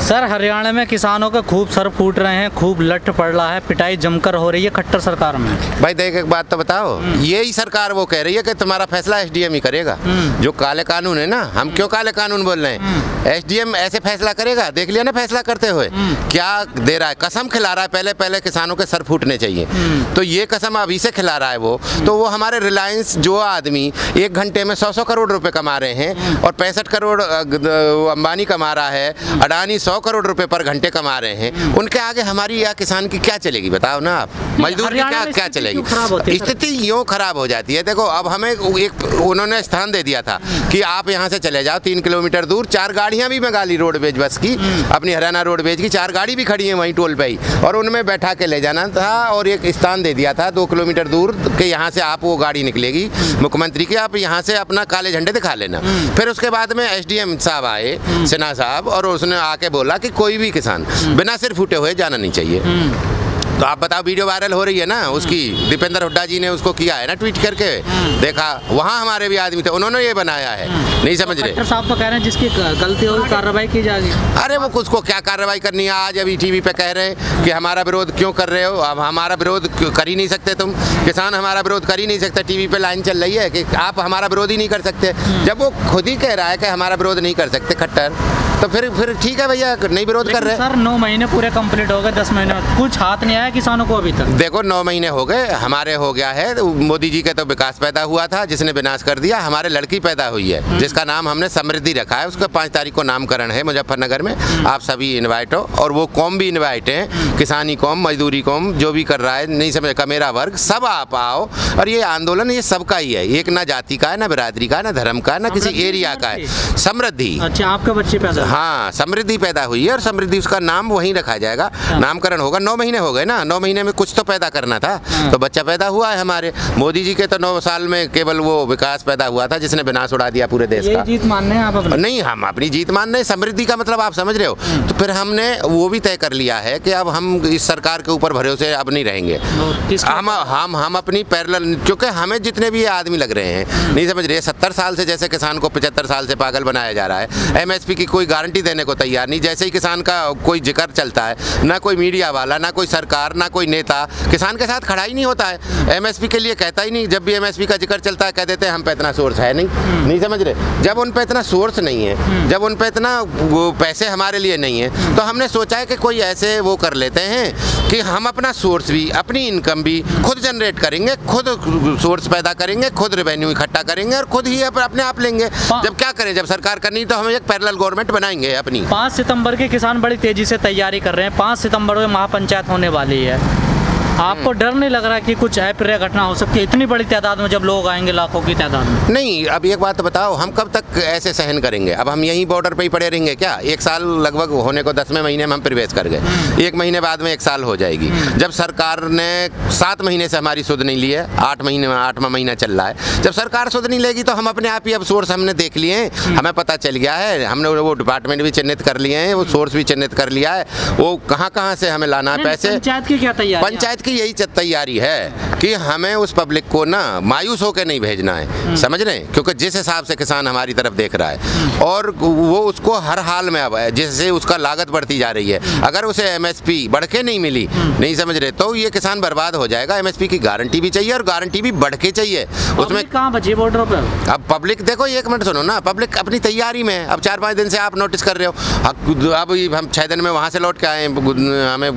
Sir Haryana में किसानों के खूब सर फूट रहे हैं, खूब लठ पड़ रहा है, पिटाई जमकर हो रही है खट्टर सरकार में। भाई देख एक बात तो बताओ, यही सरकार वो कह रही है कि तुम्हारा फैसला एसडीएम ही करेगा। जो काले कानून है ना, हम क्यों काले कानून बोल रहे हैं, एसडीएम ऐसे फैसला करेगा। देख लिया ना फैसला करते हुए क्या दे रहा है, कसम खिला रहा है पहले पहले किसानों के सर फूटने चाहिए। तो ये कसम अभी से खिला रहा है वो। तो वो हमारे रिलायंस जो आदमी 1 घंटे में 100 करोड़ रुपए कमा रहे हैं और 65 करोड़ अंबानी कमा रहा है, अडानी 100 करोड़ रुपए पर घंटे कमा रहे हैं, उनके आगे हमारी या किसान की क्या चलेगी बताओ ना आप। मजदूर की क्या चलेगी। स्थिति यूँ खराब हो जाती है। देखो अब हमें एक उन्होंने स्थान दे दिया था कि आप यहाँ से चले जाओ 3 किलोमीटर दूर, 4 गाड़ियाँ भी मंगा ली रोडवेज बस की, अपनी हरियाणा रोडवेज की 4 गाड़ी भी खड़ी है वहीं टोल पे ही, और उनमें बैठा के ले जाना था और एक स्थान दे दिया था 2 किलोमीटर दूर के यहाँ से आप वो गाड़ी निकलेगी मुख्यमंत्री की, आप यहाँ से अपना काले झंडे दिखा लेना। फिर उसके बाद में एसडीएम साहब आए, सिन्हा साहब, और उसने आके बोला कि कोई भी किसान बिना सिर फूटे हुए जाना नहीं चाहिए। तो आप बताओ, वीडियो वायरल हो रही है ना उसकी, दीपेंद्र हुड्डा जी ने उसको किया है ना ट्वीट करके, देखा वहाँ हमारे भी आदमी थे, उन्होंने ये बनाया है। नहीं समझ रहे साहब तो कह रहे हैं जिसकी गलती होगी कार्रवाई की जाएगी। अरे वो उसको क्या कार्रवाई करनी है, आज अभी टीवी पे कह रहे हैं कि हमारा विरोध क्यों कर रहे हो। अब हमारा विरोध कर ही नहीं सकते तुम, किसान हमारा विरोध कर ही नहीं सकते। टीवी पे लाइन चल रही है कि आप हमारा विरोध ही नहीं कर सकते। जब वो खुद ही कह रहा है कि हमारा विरोध नहीं कर सकते खट्टर, तो फिर ठीक है भैया, नहीं विरोध कर रहे। सर 9 महीने पूरे कंप्लीट हो गए, 10 महीने कुछ हाथ नहीं आया किसानों को अभी तक। देखो 9 महीने हो गए, हमारे हो गया है। मोदी जी के तो विकास पैदा हुआ था जिसने विनाश कर दिया, हमारे लड़की पैदा हुई है जिसका नाम हमने समृद्धि रखा है। उसका 5 तारीख को नामकरण है मुजफ्फरनगर में। आप सभी इन्वाइट हो, और वो कौम भी इन्वाइट है, किसानी कौम, मजदूरी कौम, जो भी कर रहा है, नहीं समझ का मेरा वर्ग, सब आप आओ। और ये आंदोलन ये सबका ही है, एक ना जाति का है, ना बिरादरी का, ना धर्म का, ना किसी एरिया का है। समृद्धि। अच्छा, आपके बच्चे पैदा? हाँ, समृद्धि पैदा हुई है और समृद्धि उसका नाम वहीं रखा जाएगा, नामकरण होगा। 9 महीने हो गए ना, 9 महीने में कुछ तो पैदा करना था, तो बच्चा पैदा हुआ है हमारे। मोदी जी के तो 9 साल में केवल वो विकास पैदा हुआ था जिसने विनाश उड़ा दिया पूरे देश का। जीत मानने हैं आप अपनी? नहीं, हम अपनी जीत मान रहे हैं। समृद्धि का मतलब आप समझ रहे हो। तो फिर हमने वो भी तय कर लिया है कि अब हम इस सरकार के ऊपर भरोसे अब नहीं रहेंगे। हम अपनी पैरेलल, क्योंकि हमें जितने भी आदमी लग रहे हैं, नहीं समझ रहे, 70 साल से जैसे किसान को 75 साल से पागल बनाया जा रहा है, एमएसपी की कोई गारंटी देने को तैयार नहीं। जैसे ही किसान का कोई जिक्र चलता है, ना कोई मीडिया वाला, ना कोई सरकार, ना कोई नेता किसान के साथ खड़ा ही नहीं होता है। एमएसपी के लिए कहता ही नहीं। जब भी एमएसपी का जिक्र चलता है कह देते हैं हम पे इतना सोर्स है नहीं समझ रहे। जब उन पे इतना सोर्स नहीं है, जब उन पे इतना पैसे हमारे लिए नहीं है, तो हमने सोचा है कि कोई ऐसे वो कर लेते हैं कि हम अपना सोर्स भी, अपनी इनकम भी खुद जनरेट करेंगे, खुद सोर्स पैदा करेंगे, खुद रेवेन्यू इकट्ठा करेंगे और खुद ही अपने आप लेंगे। जब क्या करें, जब सरकार करनी तो हम एक पैरेलल गवर्नमेंट बनाएंगे अपनी। 5 सितंबर के किसान बड़ी तेजी से तैयारी कर रहे हैं। 5 सितंबर को महापंचायत होने वाली है। आपको डर नहीं लग रहा कि कुछ अप्रिय घटना हो सकती है इतनी बड़ी तादाद में, जब लोग आएंगे लाखों की तादाद में? नहीं, अब एक बात बताओ, हम कब तक ऐसे सहन करेंगे? अब हम यहीं बॉर्डर पे ही पड़े रहेंगे क्या? 1 साल लगभग होने को, 10वें महीने में हम प्रवेश कर गए, 1 महीने बाद में 1 साल हो जाएगी। जब सरकार ने 7 महीने से हमारी सुध नहीं ली है, 8 महीने में 8वां महीना चल रहा है। जब सरकार सुध नहीं लेगी तो हम अपने आप ही अब सोर्स हमने देख लिए हैं, हमें पता चल गया है, हमने वो डिपार्टमेंट भी चिन्हित कर लिए हैं, वो सोर्स भी चिन्हित कर लिया है, वो कहाँ से हमें लाना है पैसे। पंचायत की क्या तैयारी? पंचायत की यही तैयारी है कि हमें उस पब्लिक को ना मायूस होकर नहीं भेजना है, समझ रहे हैं? क्योंकि जिस हिसाब से किसान हमारी तरफ देख रहा है, और वो उसको हर हाल में, अब जिससे उसका लागत बढ़ती जा रही है, अगर उसे एमएसपी बढ़ के नहीं मिली, नहीं समझ रहे, तो ये किसान बर्बाद हो जाएगा। एमएसपी की गारंटी भी चाहिए और गारंटी भी बढ़ के चाहिए। उसमें कहाँ बची बॉर्डर पर? अब पब्लिक देखो, 1 मिनट सुनो ना, पब्लिक अपनी तैयारी में। अब 4-5 दिन से आप नोटिस कर रहे हो, अब हम 6 दिन में वहाँ से लौट के आए, हमें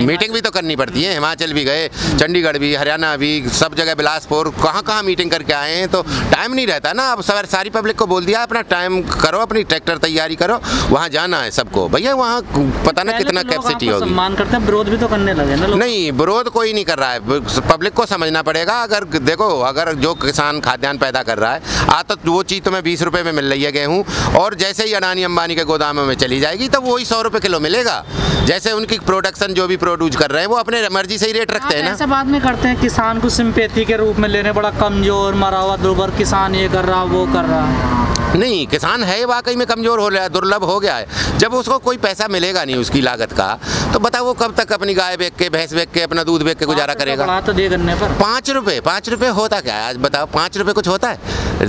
मीटिंग भी तो करनी पड़ती है। हिमाचल भी गए, चंडीगढ़ भी, हरियाणा भी, सब जगह, बिलासपुर, कहाँ मीटिंग करके आए हैं, तो टाइम नहीं रहता ना। अब सारी पब्लिक को बोल दिया अपना टाइम करो, अपनी ट्रैक्टर तैयारी करो, वहाँ जाना है सबको। भैया वहाँ पता ना कितना कैपेसिटी होगी। सम्मान करते हैं, विरोध भी तो करने लगे ना लोग। नहीं, विरोध कोई नहीं कर रहा है, पब्लिक को समझना पड़ेगा। अगर देखो, अगर जो किसान खाद्यान्न पैदा कर रहा है, तो वो चीज़ तुम्हें 20 रुपये में मिल रही है गेहूँ, और जैसे ही अडानी अंबानी के गोदामों में चली जाएगी तो वही 100 रुपये किलो मिलेगा। जैसे उनकी प्रोडक्शन जो भी प्रोड्यूस कर रहे हैं, वो अपने मर्जी से ही रेट रखते हैं ना। ऐसा बाद में करते हैं, किसान को सिंपैथी के रूप में लेने, बड़ा कमजोर, मरा हुआ, दुर्बल किसान, ये कर रहा, वो कर रहा। नहीं, किसान है वाकई में कमज़ोर हो रहा है, दुर्लभ हो गया है। जब उसको कोई पैसा मिलेगा नहीं उसकी लागत का, तो बताओ वो कब तक अपनी गाय बेच के, भैंस बेच के, अपना दूध बेच के गुजारा करेगा? बढ़ा तो दे गन्ने पर 5 रुपये होता क्या है आज? बताओ 5 रुपये कुछ होता है?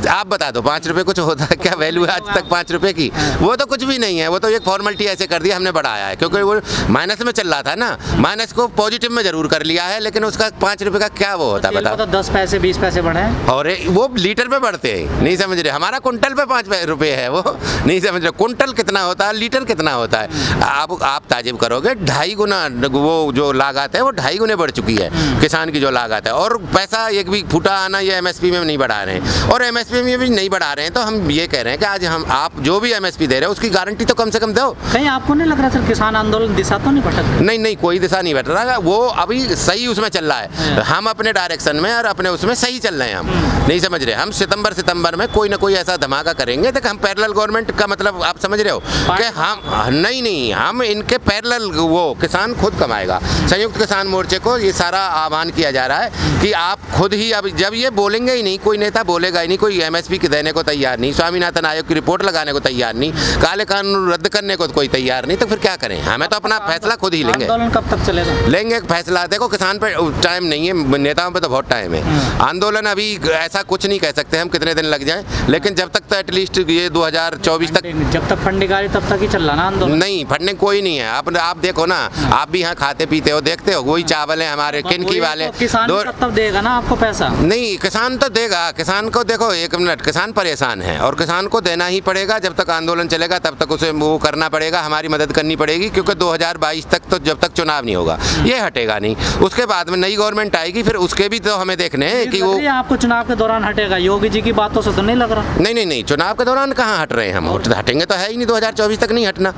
आप बता दो 5 रुपये कुछ होता है क्या? वैल्यू है आज तक 5 रुपये की? वो तो कुछ भी नहीं है, वो तो एक फॉर्मेलिटी ऐसे कर दिया हमने, बढ़ाया है क्योंकि वो माइनस में चल रहा था ना, माइनस को पॉजिटिव में जरूर कर लिया है, लेकिन उसका 5 रुपये का क्या वो होता है बताओ? तो 10 पैसे 20 पैसे बढ़े और वो लीटर पे बढ़ते हैं, नहीं समझ रहे? हमारा कुंटल पे 5 रुपये है, वो नहीं समझ रहे? कुंटल कितना होता है, लीटर कितना होता है? आप ताजिब करोगे 2.5 गुना वो जो लागत है वो 2.5 गुने बढ़ चुकी है किसान की जो लागत है, और पैसा एक भी फूटा आना ये एमएसपी में नहीं बढ़ा रहे हैं, और एमएसपी में भी नहीं बढ़ा रहे हैं। तो हम ये कह रहे हैं कि आज आप जो भी एमएसपी दे रहे हो उसकी गारंटी तो कम से कम दो। कहीं आपको नहीं लग रहा सर किसान आंदोलन दिशा तो नहीं भटक? नहीं, कोई दिशा नहीं भटक रहा, वो अभी सही उसमें चल रहा है, हम अपने डायरेक्शन में और अपने उसमें सही चल रहे हैं। हम नहीं समझ रहे, हम सितंबर में कोई ना कोई ऐसा धमाका करेंगे। देखो हम पैरेलल गवर्नमेंट का मतलब आप समझ रहे हो कि हम नहीं, हम इनके पैरेलल वो किसान खुद कमाएगा। संयुक्त किसान मोर्चे को ये सारा आह्वान किया जा रहा है कि आप खुद ही, अब जब ये बोलेंगे ही नहीं, कोई नेता बोलेगा ही नहीं, कोई एमएसपी देने को तैयार नहीं, स्वामीनाथन आयोग की रिपोर्ट लगाने को तैयार नहीं, काले कानून रद्द करने को कोई तैयार नहीं, तो फिर क्या करें? हमें तो अपना फैसला खुद ही लेंगे। आंदोलन कब तक चलेगा? लेंगे फैसला। देखो किसान पे टाइम नहीं है, नेताओं पे तो बहुत टाइम है। आंदोलन अभी ऐसा कुछ नहीं कह सकते हम कितने दिन लग जाए, लेकिन जब तक तो एटलीस्ट ये 2024 तक, जब तक फंडिंग आ रही तब तक ही चल रहा ना आंदोलन? नहीं, फंडिंग कोई नहीं है। आप देखो ना, आप भी यहाँ खाते पीते हो, देखते हो, वही चावल है हमारे किनकी वाले। किसान तब देगा ना आपको पैसा? नहीं, किसान तो देगा। किसान को देखो, एक मिनट, किसान परेशान है और किसान को देना ही पड़ेगा। जब तक आंदोलन चलेगा तब तक उसे वो करना पड़ेगा, हमारी मदद करनी पड़ेगी, क्योंकि 2022 तक तो जब तक चुनाव नहीं होगा ये हटेगा नहीं। उसके बाद में नई गवर्नमेंट आएगी, फिर उसके भी तो हमें देखने हैं कि वो आपको चुनाव के दौरान हटेगा। योगी जी की बातों से तो नहीं लग रहा। नहीं, चुनाव के दौरान कहाँ हट रहे हैं हम? हटेंगे तो है ही नहीं, 2024 तक नहीं हटना।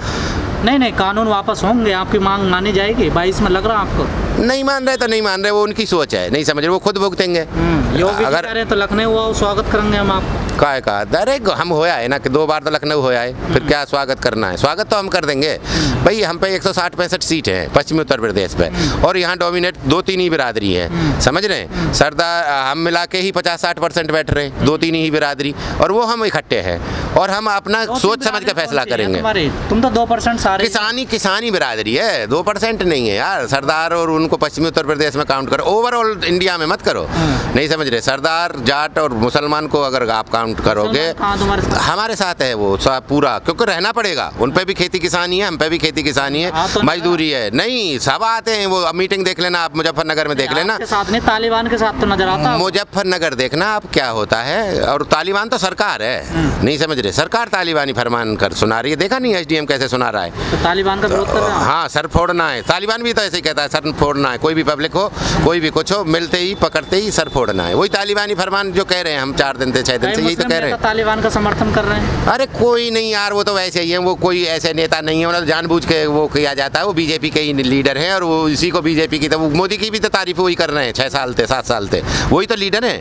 नहीं, कानून वापस होंगे, आपकी मांग मानी जाएगी 22 में, लग रहा आपको? नहीं मान रहे तो नहीं मान रहे, वो उनकी सोच है, नहीं समझ रहे, वो खुद भुगतेंगे। अगर कह रहे तो लखनऊ हुआ स्वागत करेंगे हम आप। का अरे हम होया है ना कि 2 बार तो लखनऊ होया है, फिर क्या स्वागत करना है? स्वागत तो हम कर देंगे भाई। हम पे 160-65 सीट है पश्चिमी उत्तर प्रदेश पे, और यहाँ डोमिनेट 2-3 ही बिरादरी है, समझ रहे हैं? सरदार हम मिला के ही 50-60% बैठ रहे हैं, 2-3 ही बिरादरी, और वो हम इकट्ठे हैं, और हम अपना सोच समझ के फैसला करेंगे। तुम तो 2% सारे किसानी बिरादरी है, 2% नहीं है यार। सरदार और उनको पश्चिमी उत्तर प्रदेश में काउंट करो, ओवरऑल इंडिया में मत करो, नहीं समझ रहे? सरदार, जाट और मुसलमान को अगर आप काउंट करोगे, हमारे साथ है वो पूरा, क्योंकि रहना पड़ेगा। उन पे भी खेती किसानी है, हम पे भी खेती किसानी है, मजदूरी है। नहीं, सब आते हैं, वो मीटिंग देख लेना आप, मुजफ्फरनगर में देख लेना। तालिबान के साथ तो नजर आता, मुजफ्फरनगर देखना आप क्या होता है। और तालिबान तो सरकार है, नहीं समझ रहे? सरकार तालिबानी फरमान कर सुना रही है, देखा नहीं एसडीएम कैसे सुना रहा है? तो तालिबान का विरोध कर रहा है। हाँ, सर फोड़ना है। तालिबान भी तो ऐसे ही कहता है, सर फोड़ना है। कोई भी पब्लिक हो, कोई भी कुछ हो, मिलते ही पकड़ते ही सर फोड़ना है। वही तालिबानी फरमान जो कह रहे हैं हम 4 दिन से 6 दिन से यही तो कह रहे हैं। तालिबान का समर्थन कर रहे हैं? अरे कोई नहीं यार, वो तो वैसे ही है, वो कोई ऐसे नेता नहीं है, मतलब जानबूझ के वो किया जाता है। वो बीजेपी के ही लीडर हैं, और वो इसी को बीजेपी की, तो मोदी की भी तो तारीफ वही कर रहे हैं 6 साल से 7 साल से, वही तो लीडर है।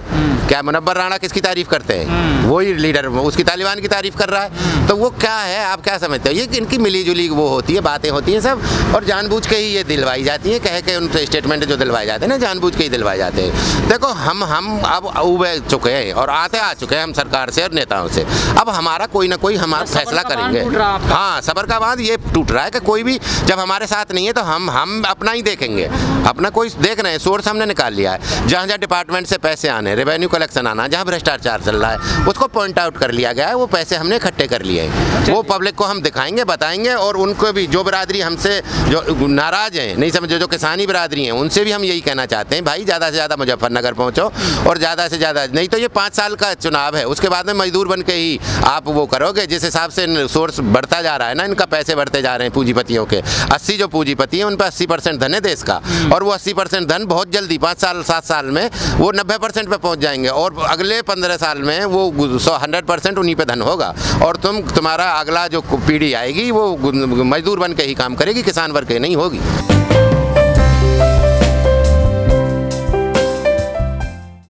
क्या मुनव्वर राणा किसकी तारीफ करते हैं? वही लीडर, उसकी तालिबान की तारीफ कर रहा है। तो वो क्या है, आप क्या समझते हो? ये इनकी मिली जुली वो होती है, बातें होती हैं सब, और जानबूझ के ही ये दिलवाई जाती हैं, कह के उनसे स्टेटमेंट जो दिलवाए जाते हैं ना, जानबूझ के ही दिलवाए जाते हैं। देखो हम अब उब चुके हैं और आ चुके हैं हम सरकार से और नेताओं से। अब हमारा कोई ना कोई हमारा फैसला करेंगे। हाँ, सबर का बांध ये टूट रहा है कि कोई भी जब हमारे साथ नहीं है तो हम अपना ही देखेंगे, अपना कोई देख रहे हैं, सोर्स हमने निकाल लिया है। जहाँ जहाँ डिपार्टमेंट से पैसे आने, रेवेन्यू कलेक्शन आना, जहाँ भ्रष्टाचार चल रहा है उसको पॉइंट आउट कर लिया गया है, वो पैसे हमने इकट्ठे कर लिए हैं, वो पब्लिक को हम दिखाएंगे, बताएंगे। और उनको भी, जो बिरादरी हमसे जो नाराज हैं, नहीं समझो, जो किसानी बिरादरी हैं, उनसे भी हम यही कहना चाहते हैं, भाई ज़्यादा से ज़्यादा मुजफ्फरनगर पहुँचो, और ज़्यादा से ज़्यादा, नहीं तो ये 5 साल का चुनाव है, उसके बाद में मजदूर बन के ही आप वो करोगे। जिस हिसाब से सोर्स बढ़ता जा रहा है ना, इनका पैसे बढ़ते जा रहे हैं पूंजीपतियों के, 80 जो पूंजीपति हैं उन पर 80% धन है देश का, और वो 80% धन बहुत जल्दी 5 साल 7 साल में वो 90% पे पहुंच जाएंगे, और अगले 15 साल में वो 100% उन्हीं पे धन होगा, और तुम्हारा अगला जो पीढ़ी आएगी वो मजदूर बन के ही काम करेगी, किसान वर्ग के नहीं होगी।